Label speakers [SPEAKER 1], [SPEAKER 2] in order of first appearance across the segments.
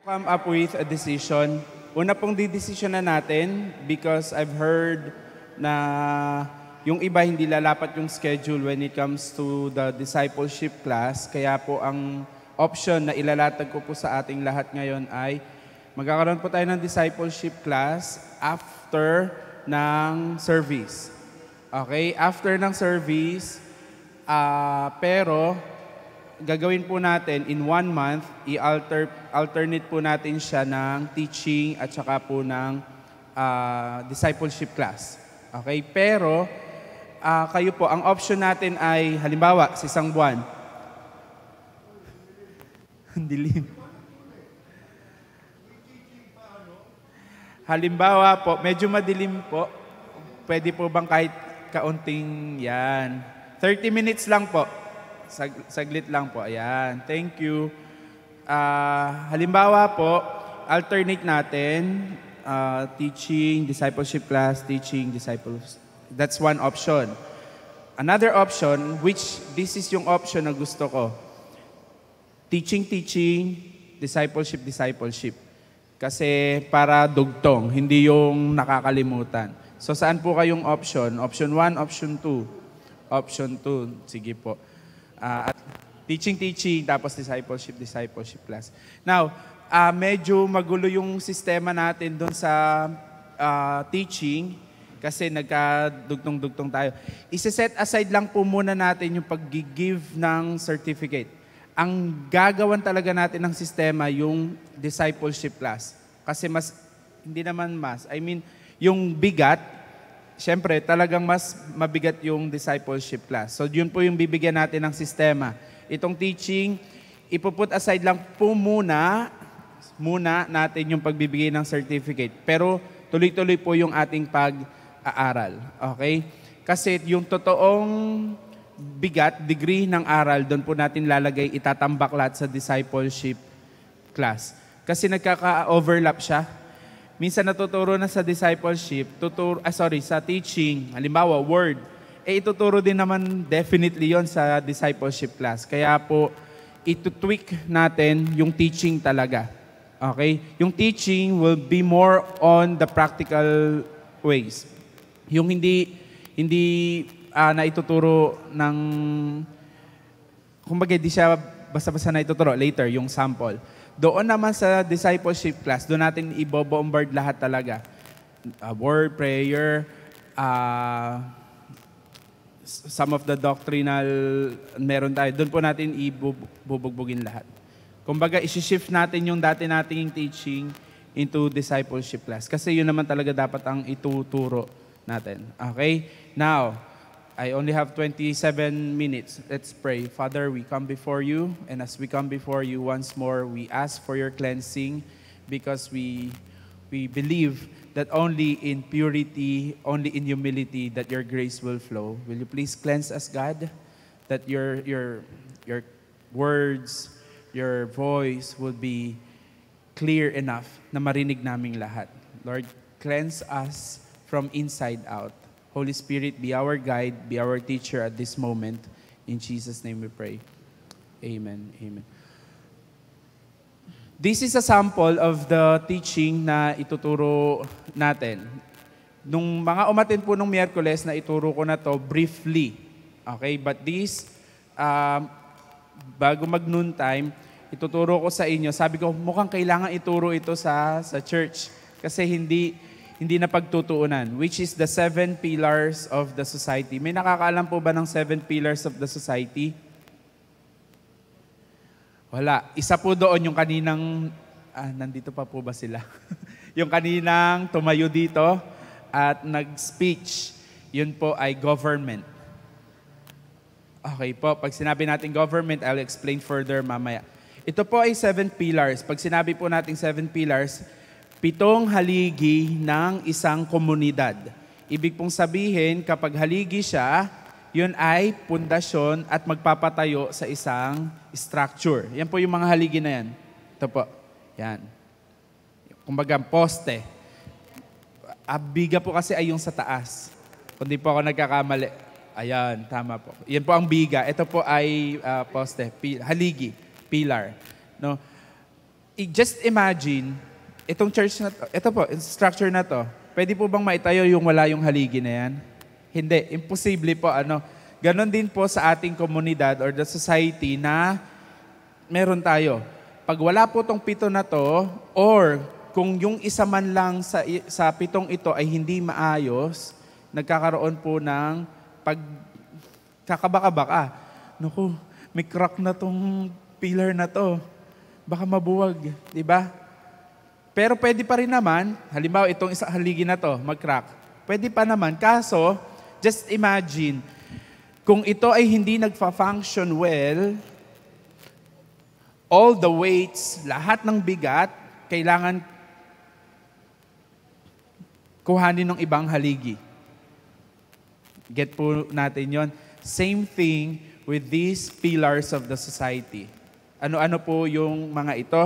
[SPEAKER 1] Come up with a decision. Una pong didesisyon na natin because I've heard na yung iba hindi lalapat yung schedule when it comes to the discipleship class. Kaya po ang option na ilalatag ko po sa ating lahat ngayon ay magkakaroon po tayo ng discipleship class after ng service. Okay? After ng service, pero gagawin po natin in 1 month, alternate po natin siya ng teaching at saka po ng discipleship class. Okay? Pero, kayo po, ang option natin ay, halimbawa, sa isang buwan. Ang dilim. Halimbawa po, medyo madilim po. Pwede po bang kahit kaunting yan? 30 minutes lang po. Saglit lang po. Ayan. Thank you. Halimbawa po, alternate natin, teaching, discipleship class, teaching, disciples. That's one option. Another option, which this is yung option na gusto ko. Teaching, discipleship. Kasi para dugtong, hindi yung nakakalimutan. So saan po kayong option? Option 1, option 2. Option 2, sige po. Teaching, tapos discipleship class. Now, medyo magulo yung sistema natin doon sa teaching kasi nagkadugtong-dugtong tayo. Isa-set aside lang po muna natin yung pag-give ng certificate. Ang gagawan talaga natin ng sistema yung discipleship class. Kasi yung bigat, siyempre, talagang mas mabigat yung discipleship class. So, yun po yung bibigyan natin ng sistema. Itong teaching, ipuput aside lang po muna natin yung pagbibigay ng certificate. Pero, tuloy-tuloy po yung ating pag-aaral. Okay? Kasi yung totoong bigat, degree ng aral, doon po natin lalagay, itatambak lahat sa discipleship class. Kasi nagkaka-overlap siya. Minsan natuturo na sa discipleship, sa teaching, halimbawa, word, ituturo din naman definitely yon sa discipleship class. Kaya po, ito-tweak natin yung teaching talaga. Okay? Yung teaching will be more on the practical ways. Yung hindi na ituturo ng, kumbaga, di siya basta-basta na ituturo, later, yung sample. Doon naman sa discipleship class, doon natin i-bombard lahat talaga. Word, prayer, some of the doctrinal meron tayo. Doon po natin ibubugbugin lahat. Kumbaga, isi-shift natin yung dati nating teaching into discipleship class. Kasi yun naman talaga dapat ang ituturo natin. Okay? Now, I only have 27 minutes. Let's pray. Father, we come before you, and as we come before you once more, we ask for your cleansing because we believe that only in purity, only in humility, that your grace will flow. Will you please cleanse us, God, that your words, your voice will be clear enough na marinig naming lahat. Lord, cleanse us from inside out. Holy Spirit, be our guide, be our teacher at this moment. In Jesus' name we pray. Amen. Amen. This is a sample of the teaching na ituturo natin. Nung mga umatin po nung Miyerkules na ituro ko na to briefly. Okay? But this, bago mag-noon time, ituturo ko sa inyo. Sabi ko, mukhang kailangan ituro ito sa church. Kasi hindi na pagtutuunan, which is the 7 pillars of the society. May nakakaalam po ba ng 7 pillars of the society? Wala. Isa po doon yung kaninang, nandito pa po ba sila? Yung kaninang tumayo dito at nag-speech, yun po ay government. Okay po, pag sinabi natin government, I'll explain further mamaya. Ito po ay 7 pillars. Pag sinabi po natin 7 pillars, 7 haligi ng isang komunidad. Ibig pong sabihin, kapag haligi siya, yun ay pundasyon at magpapatayo sa isang structure. Yan po yung mga haligi na yan. Ito po. Yan. Kumbaga, poste. Biga po kasi ay yung sa taas. Kung di po ako nagkakamali. Ayan, tama po. Yan po ang biga. Ito po ay poste. Haligi. Pillar. No? Just imagine, itong church na to, ito po, structure na to, pwede po bang maitayo yung wala yung haligi na yan? Hindi, imposible po. Ganon din po sa ating komunidad or the society na meron tayo. Pag wala po tong 7 na to, or kung yung isa man lang sa 7 ito ay hindi maayos, nagkakaroon po ng kakabaka-baka. Naku, may crack na tong pillar na to. Baka mabuwag, di ba? Pero pwede pa rin naman, halimbawa itong isang haligi na to, mag-crack. Pwede pa naman, kaso, just imagine, kung ito ay hindi nagfa-function well, all the weights, lahat ng bigat, kailangan kuhanin ng ibang haligi. Get po natin yon. Same thing with these pillars of the society. Ano-ano po yung mga ito?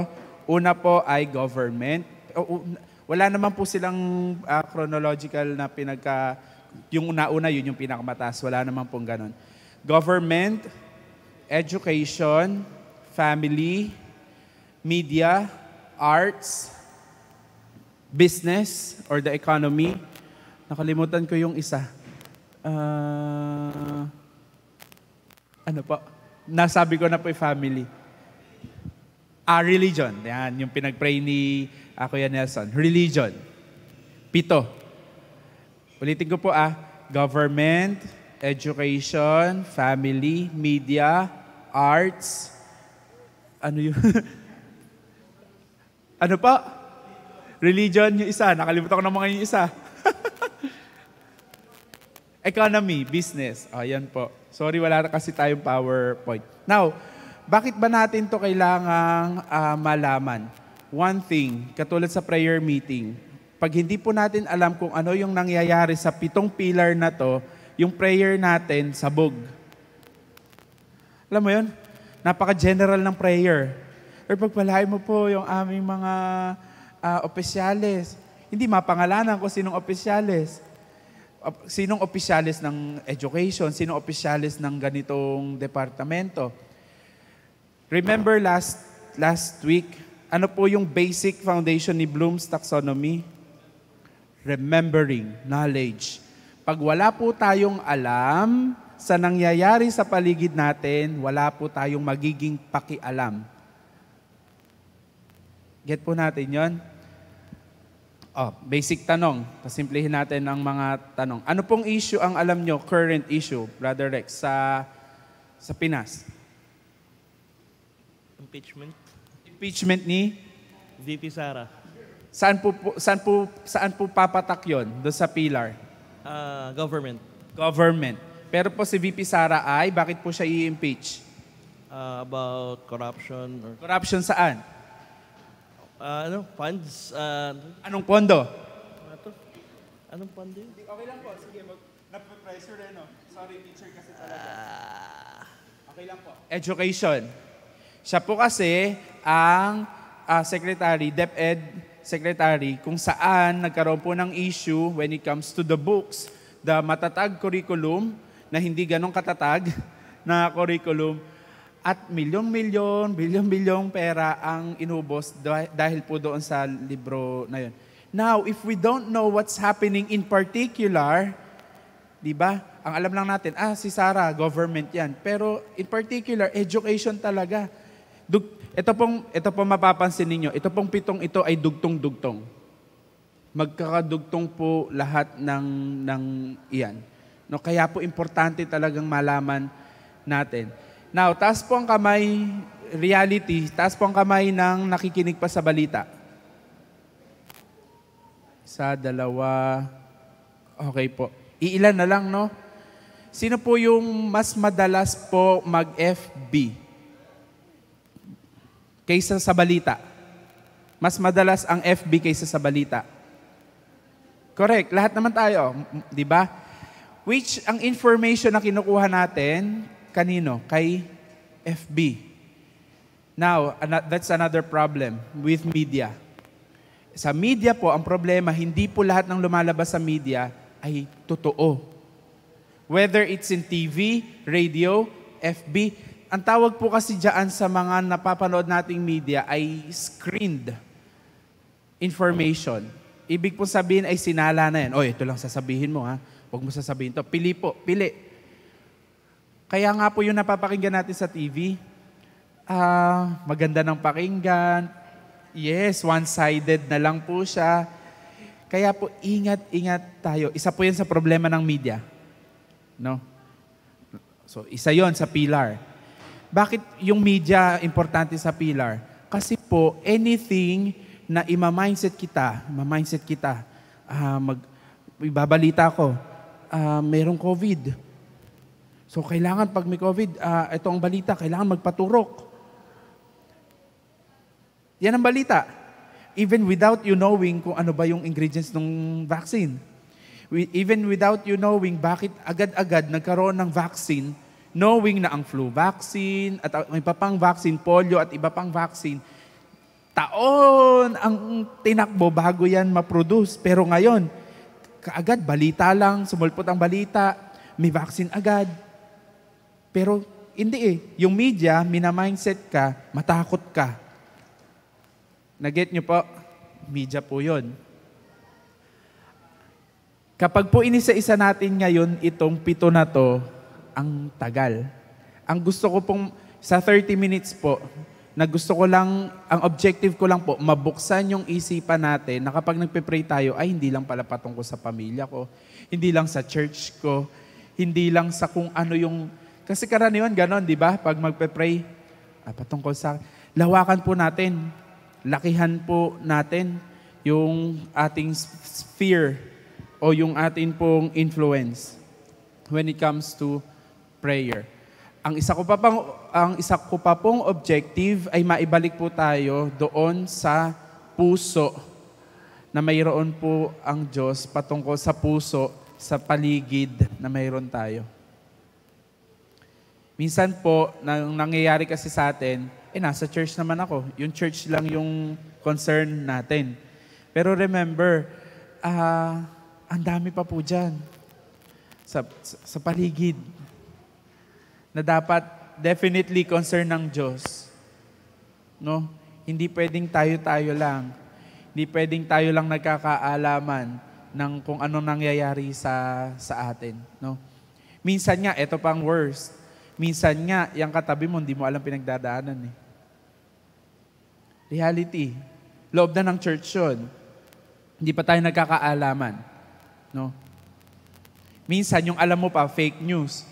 [SPEAKER 1] Una po ay government. Wala naman po silang chronological na yung una-una, yun yung pinakamataas. Wala naman pong ganun. Government, education, family, media, arts, business, or the economy. Nakalimutan ko yung isa. Ano po? Nasabi ko na po yung family. Religion. Yan, yung pinag-pray ni Kuya Nelson. Religion. 7. Ulitin ko po government, education, family, media, arts, ano yun? Ano pa? Religion yung isa. Nakalimutan ko na mga yung isa. Economy, business. Yan po. Sorry, wala na kasi tayong PowerPoint. Now, bakit ba natin to kailangang malaman? One thing, katulad sa prayer meeting, pag hindi po natin alam kung ano yung nangyayari sa 7 pillar na to, yung prayer natin sabog. Alam mo yun? Napaka-general ng prayer. Or pagpalain mo po yung aming mga opisyales. Hindi mapangalanan kung sinong opisyales. Sinong opisyales ng education, sinong opisyales ng ganitong departamento. Remember last week, ano po yung basic foundation ni Bloom's taxonomy? Remembering, knowledge. Pag wala po tayong alam sa nangyayari sa paligid natin, wala po tayong magiging pakialam. Get po natin yon? Basic tanong. Pasimplihin natin ang mga tanong. Ano pong issue ang alam nyo, current issue, Brother Rex, sa Pinas? Impeachment ni?
[SPEAKER 2] VP Sara.
[SPEAKER 1] Saan po papatak yun? Doon sa pillar?
[SPEAKER 2] Government.
[SPEAKER 1] Pero po si VP Sara ay, bakit po siya i-impeach?
[SPEAKER 2] About corruption.
[SPEAKER 1] Corruption saan?
[SPEAKER 2] Funds.
[SPEAKER 1] Anong pondo?
[SPEAKER 2] Anong pondo yun?
[SPEAKER 1] Okay lang po. Sige, nape-pressure rin, no? Sorry, teacher kasi talaga. Okay lang po. Education. Siya po kasi ang secretary, DepEd secretary, kung saan nagkaroon po ng issue when it comes to the books, the matatag curriculum, na hindi ganong katatag na curriculum, at milyon-milyon, bilyon-bilyong pera ang inubos dahil po doon sa libro na yun. Now, if we don't know what's happening in particular, di ba? Ang alam lang natin, si Sara, government yan. Pero in particular, education talaga. Ito pong mapapansin ninyo, ito pong 7 ito ay dugtong-dugtong. Magkakadugtong po lahat ng iyan. No, kaya po importante talagang malaman natin. Now, taas po ang kamay, reality, taas po ang kamay ng nakikinig pa sa balita. 1, 2, okay po. Iilan na lang, no? Sino po yung mas madalas po mag-FB kaysa sa balita? Mas madalas ang FB kaysa sa balita. Correct. Lahat naman tayo. Di ba? Which ang information na kinukuha natin, kanino? Kay FB. Now, that's another problem with media. Sa media po, ang problema, hindi po lahat ng lumalabas sa media ay totoo. Whether it's in TV, radio, FB, ang tawag po kasi dyan sa mga napapanood nating media ay screened information. Ibig po sabihin ay sinala na yan. Ito lang sasabihin mo ha. Huwag mo sasabihin to. Pili po, pili. Kaya nga po yung napapakinggan natin sa TV, maganda ng pakinggan. Yes, one-sided na lang po siya. Kaya po, ingat-ingat tayo. Isa po yan sa problema ng media. No? So, isa yon sa pillar. Bakit yung media importante sa pillar? Kasi po, anything na ima-mindset kita, ibabalita ko, mayroong COVID. So, kailangan pag may COVID, ito ang balita, kailangan magpaturok. Yan ang balita. Even without you knowing kung ano ba yung ingredients ng vaccine. Even without you knowing bakit agad-agad nagkaroon ng vaccine, knowing na ang flu vaccine, at may iba pang vaccine, polio at iba pang vaccine, taon ang tinakbo bago yan ma-produce. Pero ngayon, kaagad, balita lang, sumulpot ang balita, may vaccine agad. Pero hindi Yung media, mina-mindset ka, matakot ka. Naget nyo po? Media po yun. Kapag po inisa-isa natin ngayon itong 7 na to, ang tagal. Ang gusto ko pong, sa 30 minutes po, na gusto ko lang, ang objective ko lang po, mabuksan yung isipan natin na kapag nagpe-pray tayo, ay hindi lang pala patungkol sa pamilya ko, hindi lang sa church ko, hindi lang sa kung ano yung, kasi karaniwan ganon, di ba? Pag magpe-pray, patungkol sa, lawakan po natin, lakihan po natin yung ating sphere o yung ating pong influence when it comes to prayer. Ang isa ko pa pong objective ay maibalik po tayo doon sa puso na mayroon po ang Diyos patungkol sa puso, sa paligid na mayroon tayo. Minsan po, nang nangyayari kasi sa atin, nasa church naman ako. Yung church lang yung concern natin. Pero remember, ang dami pa po dyan sa paligid na dapat definitely concern ng Diyos. No? Hindi pwedeng tayo-tayo lang. Hindi pwedeng tayo lang nagkakaalaman ng kung anong nangyayari sa atin. No? Minsan nga, ito pang worst. Minsan nga, yung katabi mo, hindi mo alam pinagdadaanan Reality. Loob na ng church yun. Hindi pa tayo nagkakaalaman. No? Minsan, yung alam mo pa, fake news.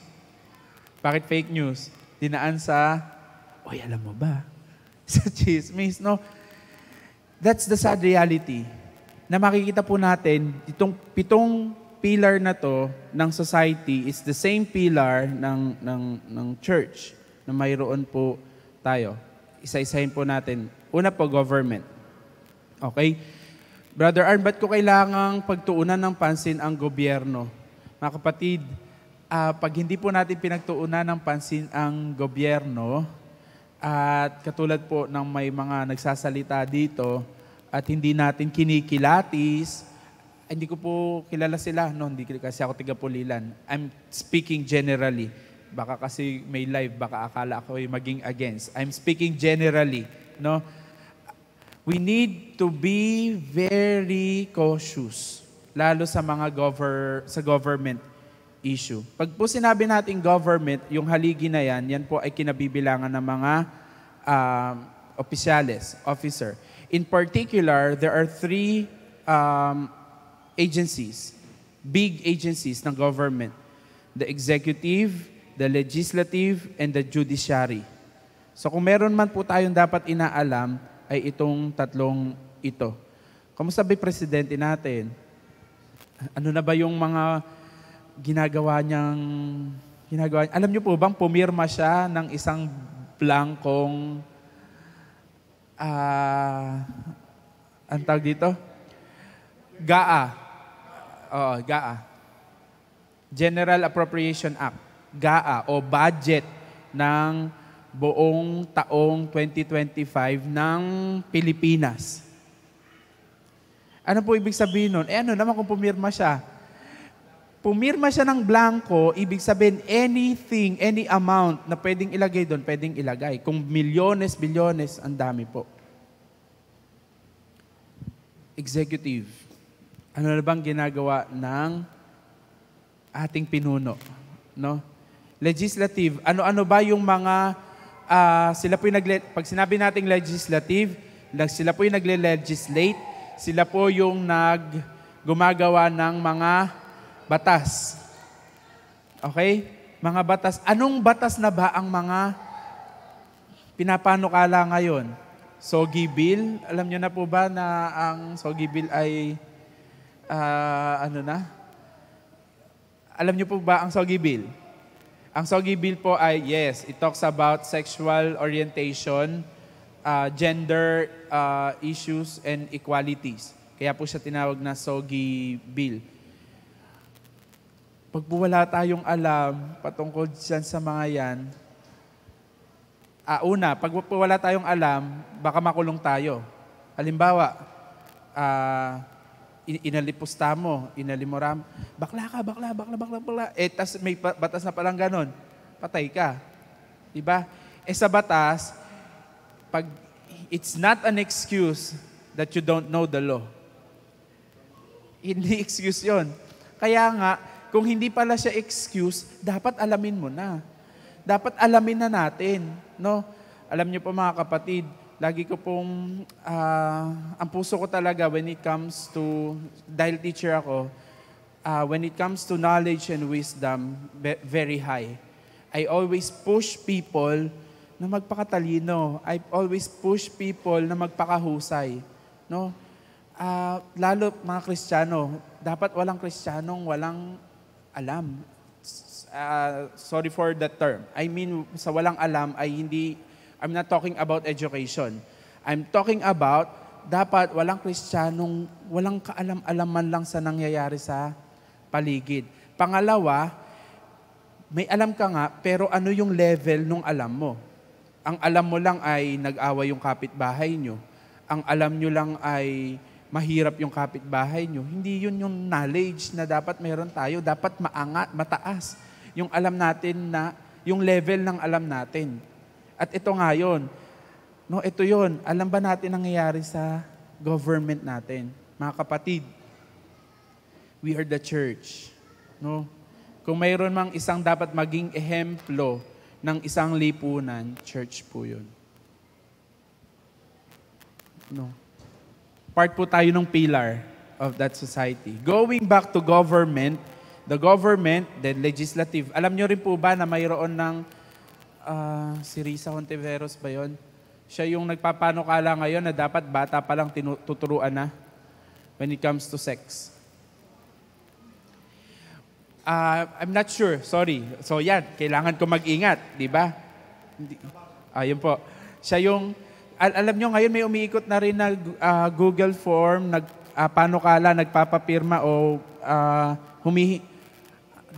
[SPEAKER 1] Bakit fake news? Dinaan sa, alam mo ba? Sa chismis, no? That's the sad reality. Na makikita po natin, itong 7 pillar na to ng society is the same pillar ng church na mayroon po tayo. Isa-isahin po natin. Una po, government. Okay? Brother Arn, ba't ko kailangang pagtuunan ng pansin ang gobyerno? Mga kapatid, pag hindi po natin pinagtuunan ng pansin ang gobyerno, at katulad po ng may mga nagsasalita dito, at hindi natin kinikilatis, hindi ko po kilala sila, no? Hindi kasi ako tiga-Pulilan. I'm speaking generally. Baka kasi may live, baka akala ako maging against. I'm speaking generally, no? We need to be very cautious, lalo sa mga sa government issue. Pag po sinabi natin government, yung haligi na yan po ay kinabibilangan ng mga opisyales, officer. In particular, there are 3 agencies, big agencies ng government. The executive, the legislative, and the judiciary. So kung meron man po tayong dapat inaalam, ay itong 3 ito. Kamusta ba yung presidente natin? Ano na ba yung mga ginagawa niyang... Alam niyo po bang pumirma siya ng isang blankong... ang tawag dito? GAA. GAA. General Appropriation Act. GAA o budget ng buong taong 2025 ng Pilipinas. Ano po ibig sabihin nun? Ano naman kung pumirma siya? pumirma siya ng blanco, ibig sabihin anything, any amount na pwedeng ilagay doon, pwedeng ilagay. Kung milyones, bilyones, ang dami po. Executive. Ano na bang ginagawa ng ating pinuno? No? Legislative. Ano-ano ba yung mga, sila po yung pag sinabi nating legislative, sila po yung nagle-legislate, sila po yung gumagawa ng mga batas. Okay? Mga batas. Anong batas na ba ang mga pinapanukala ngayon? Soggy Bill. Alam niyo na po ba na ang Soggy Bill ay, Alam niyo po ba ang Soggy Bill? Ang Soggy Bill po ay, yes, it talks about sexual orientation, gender issues, and equalities. Kaya po siya tinawag na Soggy Bill. Pag po wala tayong alam patungkol dyan sa mga yan, pag po wala tayong alam, baka makulong tayo. Halimbawa, inalipusta mo, inalimoramo, bakla. Tas may batas na palang ganon, patay ka. Diba? Sa batas, it's not an excuse that you don't know the law. Hindi excuse yon. Kaya nga, kung hindi pala siya excuse, dapat alamin mo na. Dapat alamin na natin. No? Alam niyo po mga kapatid, lagi ko pong, ang puso ko talaga when it comes to, dahil teacher ako, when it comes to knowledge and wisdom, very high. I always push people na magpakatalino. I always push people na magpakahusay. No? Lalo mga Kristiyano, dapat walang Kristiyanong walang alam. Sorry for the term. I mean, sa walang alam ay hindi, I'm not talking about education. I'm talking about dapat walang Kristiyanong walang kaalam-alaman lang sa nangyayari sa paligid. Pangalawa, may alam ka nga, pero ano yung level nung alam mo? Ang alam mo lang ay nag-away yung kapitbahay nyo. Ang alam nyo lang ay mahirap yung kapitbahay nyo. Hindi yun yung knowledge na dapat meron tayo. Dapat maangat, mataas. Yung alam natin na, yung level ng alam natin. At ito nga yun. No, ito yun. Alam ba natin nangyayari sa government natin? Mga kapatid, we are the church. No? Kung mayroon mang isang dapat maging ehemplo ng isang lipunan, church po yun. No. Part po tayo ng pillar of that society. Going back to government, the government, the legislative. Alam nyo rin po ba na mayroon ng si Risa Hontiveros ba yun? Siya yung nagpapanukala ngayon na dapat bata pa lang tuturuan na when it comes to sex. I'm not sure. Sorry. So yan, kailangan ko mag-ingat. Di ba? Yun po. Siya yung alam nyo, ngayon may umiikot na rin na Google form, panukala, nagpapapirma o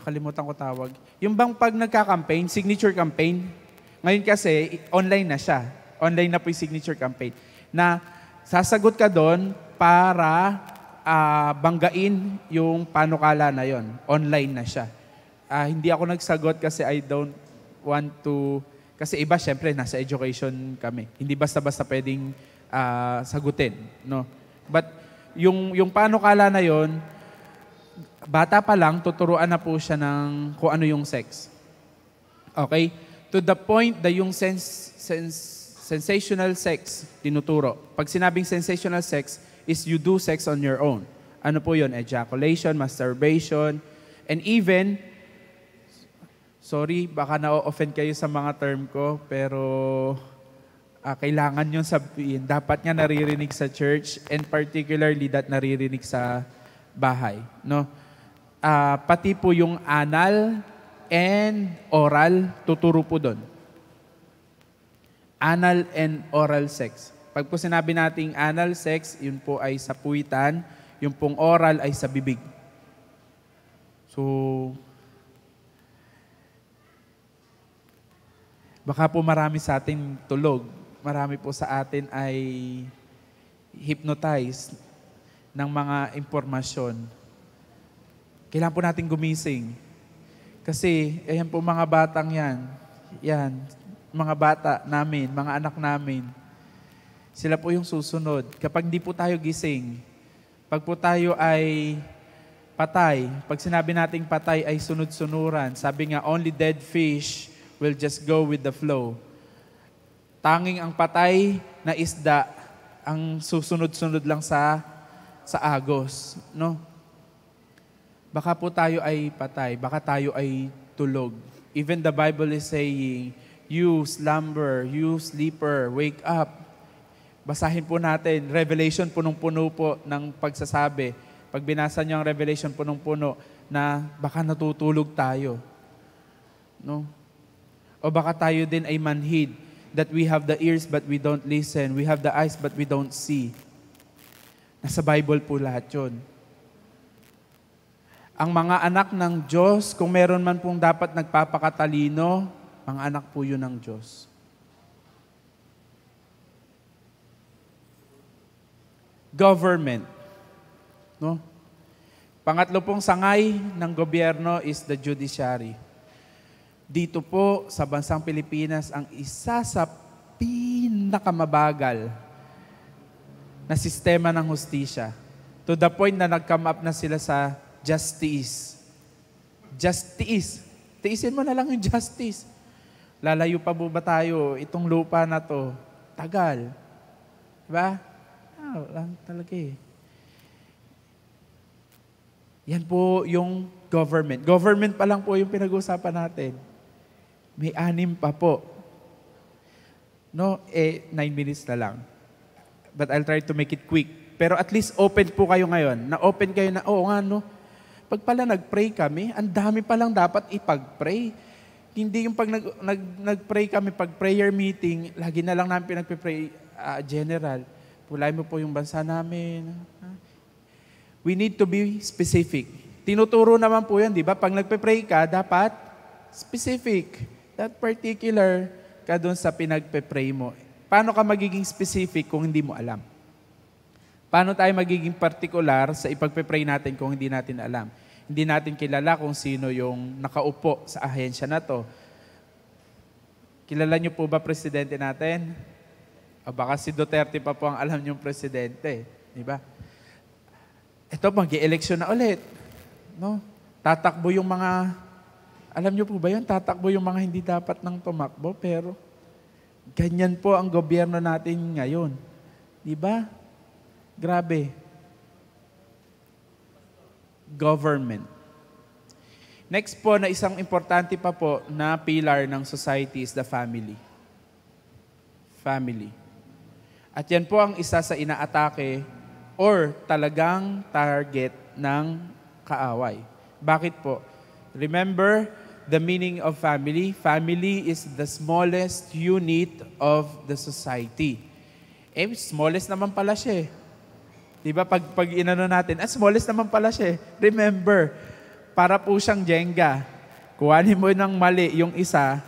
[SPEAKER 1] kalimutan ko tawag. Yung bang pag nagka-campaign, signature campaign, ngayon kasi online na siya. Online na po yung signature campaign. Na sasagot ka doon para banggain yung panukala na yon. Online na siya. Hindi ako nagsagot kasi I don't want to. Kasi iba, syempre, nasa education kami. Hindi basta-basta pwedeng sagutin. No? But yung panukala na yon, bata pa lang, tuturuan na po siya ng kung ano yung sex. Okay? To the point na yung sensational sex, tinuturo. Pag sinabing sensational sex, is you do sex on your own. Ano po yun? Ejaculation, masturbation, and even, sorry, baka na-offend kayo sa mga term ko, pero kailangan nyo sabihin. Dapat nga naririnig sa church and particularly that naririnig sa bahay. No? Pati po yung anal and oral, tuturo po doon. Anal and oral sex. Pag po sinabi nating anal sex, yun po ay sa puwitan, yung pong oral ay sa bibig. So, baka po marami sa atin tulog. Marami po sa atin ay hypnotized ng mga impormasyon. Kailangan po natin gumising. Kasi, ayan po mga batang yan. Yan, mga bata namin, mga anak namin. Sila po yung susunod. Kapag hindi po tayo gising, pag po tayo ay patay, pag sinabi nating patay ay sunod-sunuran, sabi nga, only dead fish will just go with the flow. Tanging ang patay na isda ang susunod-sunod lang sa agos, no? Baka po tayo ay patay, baka tayo ay tulog. Even the Bible is saying, you slumber, you sleeper, wake up. Basahin po natin, Revelation punong-puno po ng pagsasabi. Pag binasa niyo ang Revelation punong-puno na baka natutulog tayo. No? O baka tayo din ay manhid, that we have the ears but we don't listen, we have the eyes but we don't see. Nasa Bible po lahat yun. Ang mga anak ng Diyos, kung meron man pong dapat nagpapakatalino, mga anak po yun ng Diyos. Government. No? Pangatlo pong sangay ng gobyerno is the judiciary. Dito po sa bansang Pilipinas, ang isa sa pinakamabagal na sistema ng hustisya. To the point na nag-come up na sila sa justice. Justice. Tiisin mo na lang yung justice. Lalayo pa ba tayo? Itong lupa na to, tagal. Diba? Lang talaga eh. Yan po yung government. Government pa lang po yung pinag-uusapan natin. May 6 pa po. No, 9 minutes na lang. But I'll try to make it quick. Pero at least open po kayo ngayon. Na-open kayo na, oo nga no, pag pala nag-pray kami, ang dami palang dapat ipag-pray. Hindi yung pag nag-pray kami, pag prayer meeting, lagi na lang namin pinag-pray general. Pulay mo po yung bansa namin. We need to be specific. Tinuturo naman po yan, di ba? Pag nagpe-pray ka, dapat specific. That particular ka doon sa pinagpe-pray mo. Paano ka magiging specific kung hindi mo alam? Paano tayo magiging particular sa ipagpe-pray natin kung hindi natin alam? Hindi natin kilala kung sino yung nakaupo sa ahensya na to. Kilala niyo po ba presidente natin? O baka si Duterte pa po ang alam niyong presidente. Di ba? Ito, mag-i-eleksyon na ulit. No? Tatakbo yung mga, alam niyo po ba yun? Tatakbo yung mga hindi dapat nang tumakbo, pero ganyan po ang gobyerno natin ngayon. Di ba? Grabe. Government. Next po na isang importante pa po na pillar ng society is the family. Family. At yan po ang isa sa inaatake or talagang target ng kaaway. Bakit po? Remember the meaning of family. Family is the smallest unit of the society. Smallest naman pala siya eh. Diba, pag inano natin, smallest naman pala siya. Remember, para po siyang Jenga. Kuhanin mo ng mali yung isa,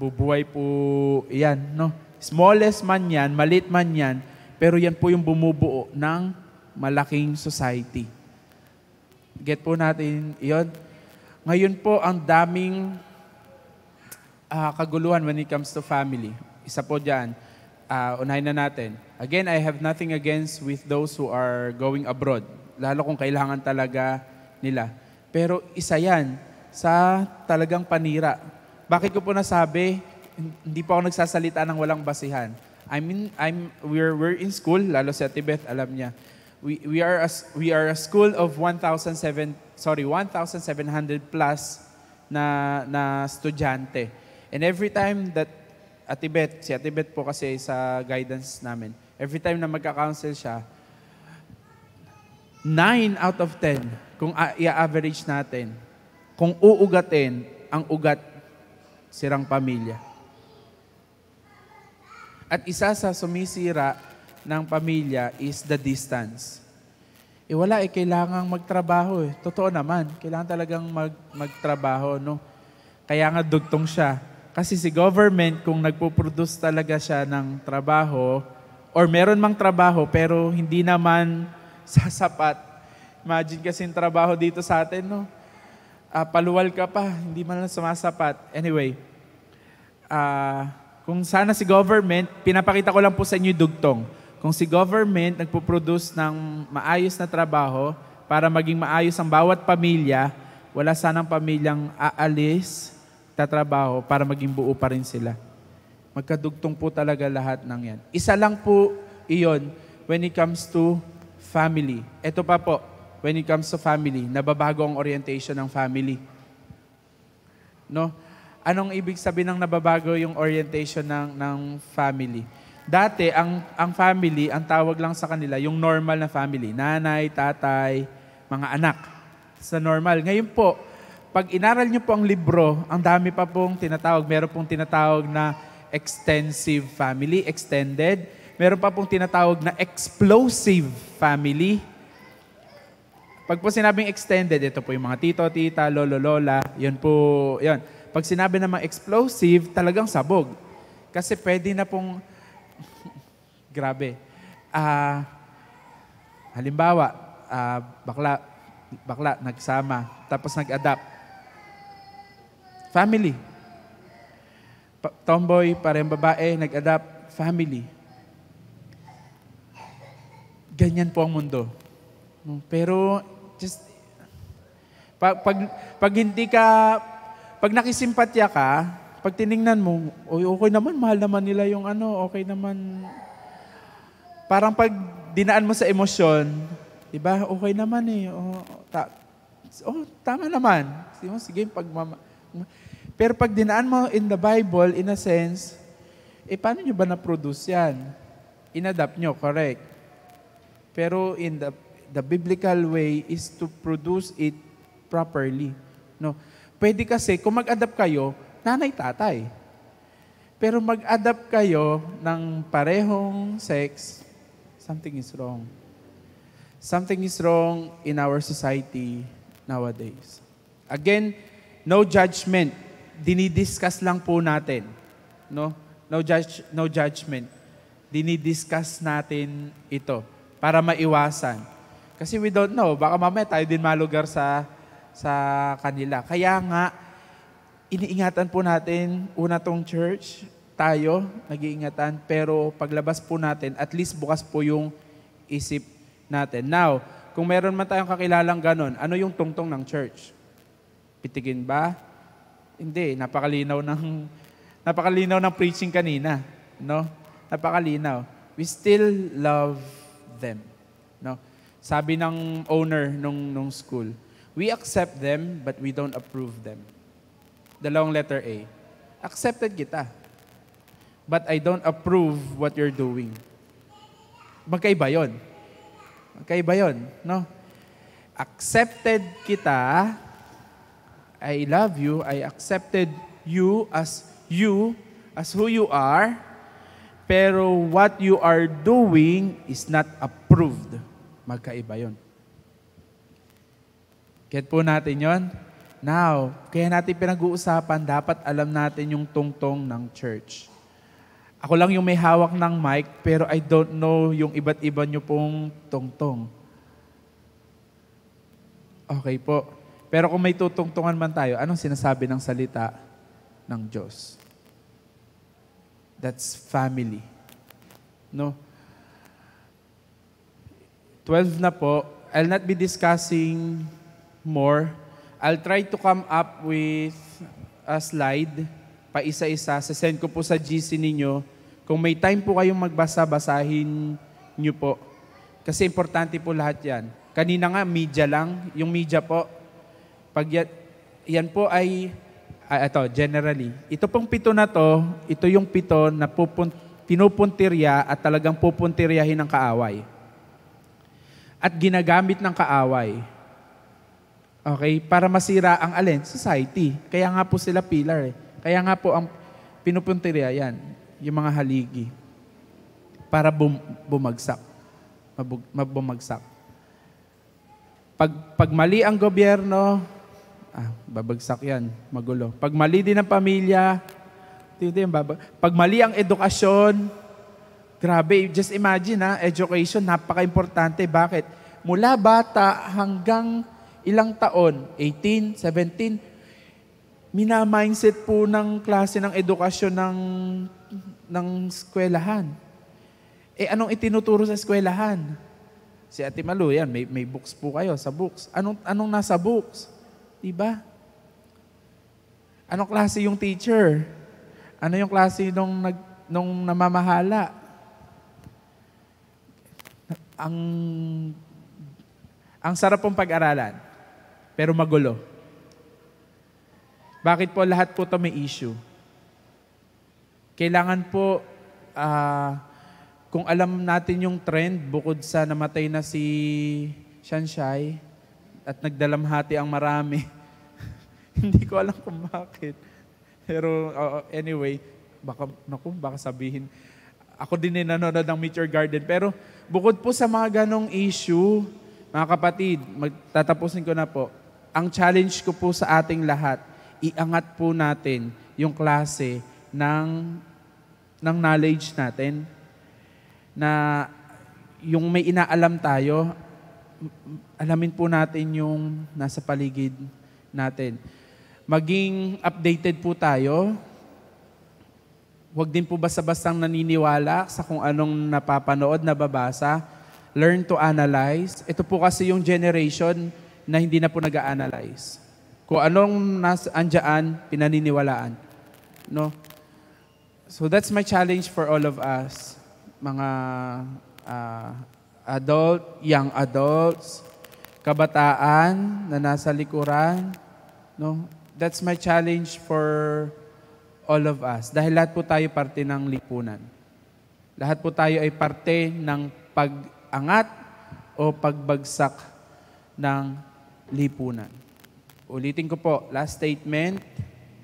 [SPEAKER 1] bubuhay po yan, no? Smallest man yan, maliit man yan, pero yan po yung bumubuo ng malaking society. Get po natin yun? Ngayon po, ang daming kaguluhan when it comes to family. Isa po dyan, unahin na natin. Again, I have nothing against with those who are going abroad. Lalo kung kailangan talaga nila. Pero isa yan sa talagang panira. Bakit ko po nasabi, hindi pa ako nagsasalita ng walang basihan. We're in school, lalo si Ate Beth, alam niya. We are a school of 1,700 plus na estudyante. And every time that si Ate Beth po kasi sa guidance namin, every time na magka-counsel siya, 9 out of 10, kung i-average natin, kung uugatin, ang ugat, sirang pamilya. At isa sa sumisira ng pamilya is the distance. Kailangang magtrabaho eh. Totoo naman, kailangan talagang magtrabaho, no? Kaya nga dugtong siya. Kasi si government, kung nagpo-produce talaga siya ng trabaho, or meron mang trabaho, pero hindi naman sasapat Imagine kasi yung trabaho dito sa atin, no? Paluwal ka pa, hindi man lang sumasapat. Anyway, kung sana si government, pinapakita ko lang po sa inyo yung dugtong. Kung si government nagpo-produce ng maayos na trabaho para maging maayos ang bawat pamilya, wala sanang pamilyang aalis, tatrabaho para maging buo pa rin sila. Magkadugtong po talaga lahat ng yan. Isa lang po iyon when it comes to family. Ito pa po, when it comes to family, nababago ang orientation ng family. No? Anong ibig sabihin ng nababago yung orientation ng family? Dati, ang family, ang tawag lang sa kanila, yung normal na family. Nanay, tatay, mga anak. Sa normal. Ngayon po, pag inaral nyo po ang libro, ang dami pa pong tinatawag. Meron pong tinatawag na extensive family, extended. Meron pa pong tinatawag na explosive family. Pag po sinabing extended, ito po yung mga tito, tita, lolo, lola, yun po, yun. Pag sinabi namang explosive, talagang sabog. Kasi pwede na pong, grabe. Halimbawa, bakla, nagsama, tapos nag-adapt. Family. Tomboy, parang babae, nag-adapt, family. Ganyan po ang mundo. Pero, just, pag hindi ka, pag nakisimpatya ka, pag tiningnan mo, okay naman, mahal naman nila yung okay naman. Parang pag dinaan mo sa emosyon, diba, okay naman eh. Tama naman. Sige, pero pag dinaan mo in the Bible, in a sense, paano nyo ba na-produce yan? Inadapt nyo, correct. Pero in the biblical way is to produce it properly. No? Pwede kasi, kung mag-adapt kayo, nanay, tatay. Pero mag-adapt kayo ng parehong sex, something is wrong. Something is wrong in our society nowadays. Again, no judgment. Dinidiscuss lang po natin. No judgment. Dinidiscuss natin ito para maiwasan. Kasi we don't know, baka mamaya tayo din malugar sa kanila. Kaya nga, iniingatan po natin, una tong church, tayo, nag-iingatan, pero paglabas po natin, at least bukas po yung isip natin. Now, kung meron man tayong kakilalang ganon, ano yung tungtong ng church? Pitigin ba? Hindi, napakalinaw ng preaching kanina, no? Napakalinaw. We still love them, no? Sabi ng owner nung school, we accept them but we don't approve them. Dalawang letter A. Accepted kita, but I don't approve what you're doing. Magkaiba yun. No? Accepted kita, I love you, I accepted you as who you are, pero what you are doing is not approved. Magkaiba yun. Get po natin yon? Now, kaya natin pinag-uusapan, dapat alam natin yung tungtong ng church. Ako lang yung may hawak ng mic, pero I don't know yung iba't iba nyo pong tungtong. Okay po. Pero kung may tutungtungan man tayo, anong sinasabi ng salita ng Diyos? That's family. No? 12 na po. I'll not be discussing more. I'll try to come up with a slide pa isa-isa. Sasend ko po sa GC ninyo. Kung may time po kayong magbasa, basahin nyo po. Kasi importante po lahat yan. Kanina nga, media lang. Yung media po, pag yan po ay, ito, generally. Ito pong 7 na to, ito yung 7 na pinupuntirya at talagang pupuntiryahin ng kaaway. At ginagamit ng kaaway. Okay? Para masira ang society. Kaya nga po sila pillar. Kaya nga po ang pinupuntirya yan, yung mga haligi. Para bumagsak. Mabumagsak. Pag mali ang gobyerno, babagsak yan, magulo. Pag mali din ang pamilya, pag mali ang edukasyon, grabe, just imagine education, napaka-importante. Bakit? mula bata hanggang ilang taon, 18, 17, mina-mindset po ng klase ng edukasyon ng eskwelahan. Anong itinuturo sa eskwelahan? Si Ate Malu, yan, may books po kayo sa books. Anong nasa books? Diba? Anong klase yung teacher? Ano yung klase nung namamahala? Ang sarap pong pag-aralan, pero magulo. Bakit po lahat po ito may issue? Kailangan po, kung alam natin yung trend, bukod sa namatay na si Shanshay at nagdalamhati ang marami, hindi ko alam kung bakit. Pero anyway, baka sabihin, ako din nanonood ng Meet Your Garden. Pero bukod po sa mga ganong issue, mga kapatid, magtatapusin ko na po, ang challenge ko po sa ating lahat, iangat po natin yung klase ng knowledge natin, na yung may inaalam tayo, alamin po natin yung nasa paligid natin. Maging updated po tayo. Huwag din po basta-bastang naniniwala sa kung anong napapanood, nababasa. Learn to analyze. Ito po kasi yung generation na hindi na po nag-a-analyze. Kung anong andyan, pinaniniwalaan. No? So that's my challenge for all of us. Mga young adults, kabataan na nasa likuran. No? That's my challenge for all of us. Dahil lahat po tayo parte ng lipunan. Lahat po tayo ay parte ng pag-angat o pagbagsak ng lipunan. Ulitin ko po, last statement,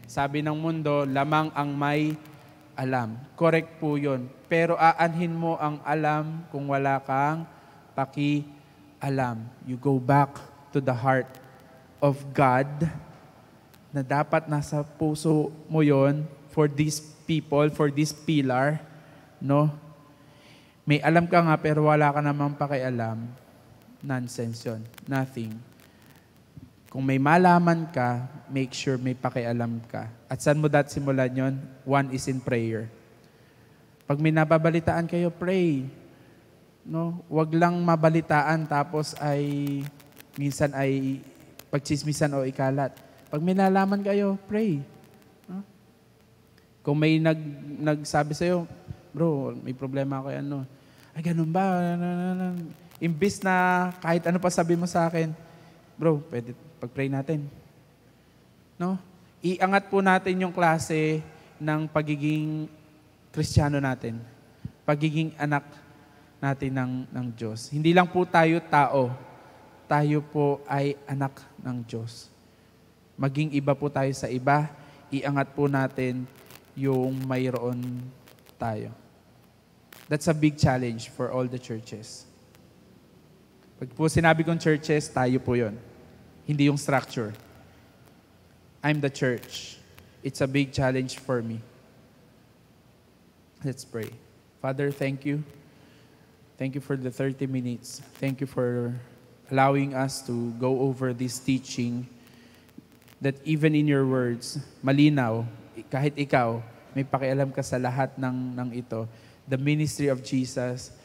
[SPEAKER 1] sabi ng mundo, lamang ang may alam. Correct po yun. Pero aanhin mo ang alam kung wala kang paki-alam. You go back to the heart of God, na dapat nasa puso mo yon for these people, for this pillar, no? May alam ka nga pero wala ka namang pakialam, nonsense yun. Nothing. Kung may malaman ka, make sure may pakialam ka. At saan mo dapat simulan yon? One is in prayer. Pag may nababalitaan kayo, pray. No? Huwag lang mabalitaan tapos ay minsan ay pagchismisan o ikalat. Pag may nalaman kayo, pray. Huh? Kung may nagsabi sa'yo, bro, may problema ako, ano. Ay, ganun ba? Imbis na kahit ano pa sabi mo sa akin, bro, pwede pag-pray natin. No? Iangat po natin yung klase ng pagiging Kristiyano natin. Pagiging anak natin ng Diyos. Hindi lang po tayo tao. Tayo po ay anak ng Diyos. Maging iba po tayo sa iba, iangat po natin yung mayroon tayo. That's a big challenge for all the churches. Pag po sinabi kong churches, tayo po yon. Hindi yung structure. I'm the church. It's a big challenge for me. Let's pray. Father, thank you. Thank you for the 30 minutes. Thank you for allowing us to go over this teaching, that even in your words, malinaw, kahit ikaw, may pakialam ka sa lahat ng ito. The ministry of Jesus,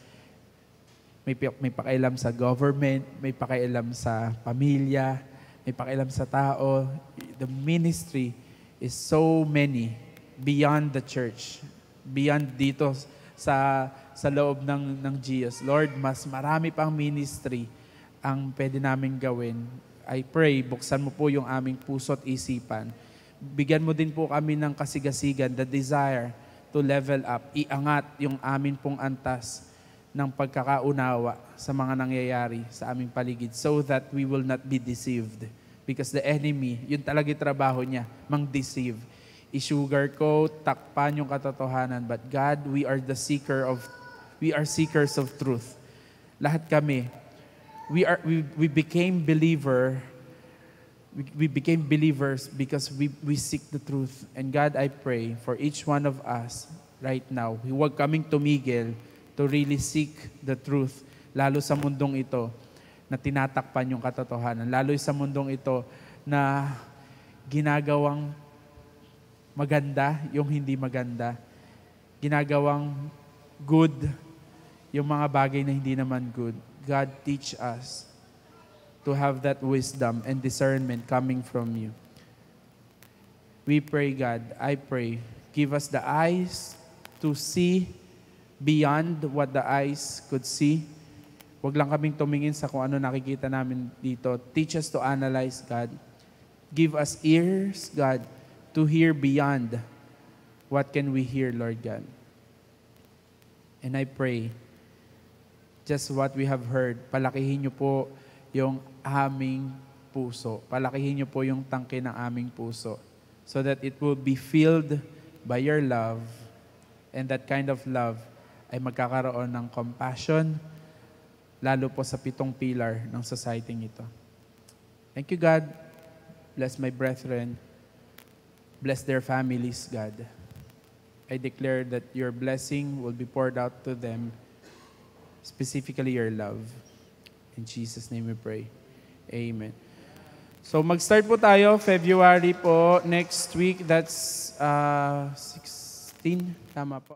[SPEAKER 1] may pakialam sa government, may pakialam sa pamilya, may pakialam sa tao. The ministry is so many beyond the church, beyond dito sa loob ng Jesus. Lord, mas marami pang ministry ang pwede namin gawin. I pray, buksan mo po yung aming puso at isipan. Bigyan mo din po kami ng kasigasigan, the desire to level up, iangat yung amin pong antas ng pagkakaunawa sa mga nangyayari sa aming paligid so that we will not be deceived. Because the enemy, yun talaga yung trabaho niya, mang-deceive. I-sugarcoat, takpan yung katotohanan. But God, we are seekers of truth. Lahat kami. We became believers because we seek the truth. And God, I pray for each one of us right now, huwag kaming tumigil to really seek the truth, lalo sa mundong ito, na tinatakpan yung katotohanan. Lalo sa mundong ito na ginagawang maganda yung hindi maganda. Ginagawang good yung mga bagay na hindi naman good. God, teach us to have that wisdom and discernment coming from you. We pray, God, I pray, give us the eyes to see beyond what the eyes could see. Huwag lang kaming tumingin sa kung ano nakikita namin dito. Teach us to analyze, God. Give us ears, God, to hear beyond what can we hear, Lord God. And I pray, just what we have heard, palakihin niyo po yung aming puso. Palakihin niyo po yung tangke ng aming puso so that it will be filled by your love, and that kind of love ay magkakaroon ng compassion, lalo po sa 7 pilar ng society ito. Thank you, God. Bless my brethren. Bless their families, God. I declare that your blessing will be poured out to them, specifically your love. In Jesus' name we pray. Amen. So mag-start po tayo, February po, next week, that's 16, tama po.